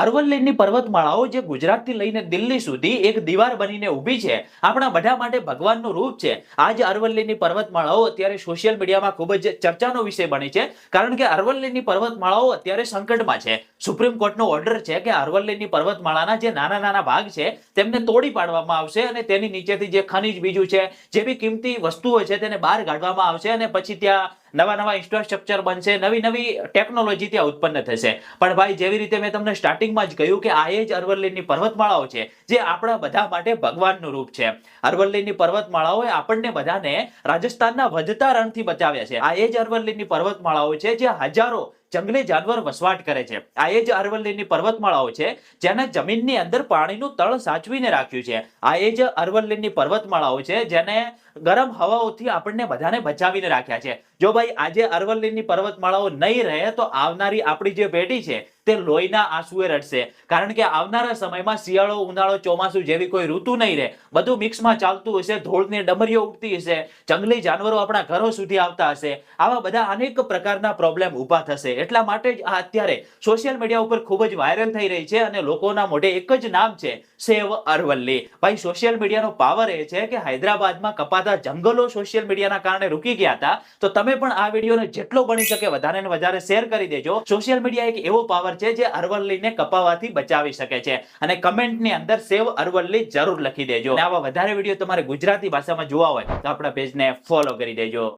અરવલ્લીની પર્વતમાળાઓ જે ગુજરાતથી લઈને દિલ્હી સુધી એક દીવાર બનીને ઊભી છે, આપણા બધા માટે ભગવાનનું રૂપ છે. આ જ અરવલ્લીની પર્વતમાળાઓ અત્યારે સોશિયલ મીડિયામાં ખૂબ જ ચર્ચાનો વિષય બની છે, કારણ કે અરવલ્લીની પર્વતમાળાઓ અત્યારે સંકટમાં છે. સુપ્રીમ કોર્ટનો ઓર્ડર છે કે અરવલ્લીની પર્વતમાળાના જે નાના નાના ભાગ છે તેમને તોડી પાડવામાં આવશે અને તેની નીચેથી જે ખનિજ બીજું છે, જે બી કિંમતી વસ્તુઓ છે તેને બહાર કાઢવામાં આવશે અને પછી ત્યાં નવા નવા ઇન્ફ્રાસ્ટ્રક્ચર બનશે, નવી નવી ટેકનોલોજી ત્યાં ઉત્પન્ન થશે. પણ ભાઈ, જેવી રીતે મેં તમને સ્ટાર્ટિંગમાં જ કહ્યું કે આ એ જ અરવલ્લીની પર્વતમાળાઓ છે જે આપણા બધા માટે ભગવાનનું રૂપ છે. અરવલ્લીની પર્વતમાળાઓએ આપણને બધાને રાજસ્થાનના વધતા રણથી બચાવ્યા છે. આ એ જ અરવલ્લીની પર્વતમાળાઓ છે જે હજારો જંગલી જાનવર વસવાટ કરે છે. આ એ જ અરવલ્લીની પર્વતમાળાઓ છે જેને જમીનની અંદર પાણીનું તળ સાચવીને રાખ્યું છે. આ એ જ અરવલ્લીની પર્વતમાળાઓ છે જેને ગરમ હવાઓથી આપણને બધાને બચાવીને રાખ્યા છે. જો ભાઈ આજે અરવલ્લીની પર્વતમાળાઓ નહીં રહે તો આવનારી આપણી જે પેઢી છે તે લોહીના આંસુએ રડશે, કારણ કે આવનારા સમયમાં શિયાળો, ઉનાળો, ચોમાસું જેવી કોઈ ઋતુ નહીં રહે. બધું મિક્સમાં ચાલતું હશે, ધૂળની ડમરીઓ ઉડતી હશે, જંગલી જાનવરો આપણા ઘરો સુધી આવતા હશે. આવા બધા અનેક પ્રકારના પ્રોબ્લેમ ઊભા થશે. એટલા માટે જ આ અત્યારે સોશિયલ મીડિયા ઉપર ખૂબ જ વાયરલ થઈ રહી છે અને લોકોના મોઢે એક જ નામ છે, સેવ અરવલ્લી. ભાઈ, સોશિયલ મીડિયાનો પાવર એ છે કે હૈદરાબાદમાં કપાતા જંગલો સોશિયલ મીડિયાના કારણે રૂકી ગયા હતા. તો તમે પણ આ વિડીયોને જેટલો બની શકે વધારે ને વધારે શેર કરી દેજો. સોશિયલ મીડિયા એક એવો પાવર છે જે અરવલ્લીને કપાવાથી બચાવી શકે છે. અને કમેન્ટની અંદર સેવ અરવલ્લી જરૂર લખી દેજો. આવા વધારે વિડીયો તમારે ગુજરાતી ભાષામાં જોવા હોય તો આપણા પેજને ફોલો કરી દેજો.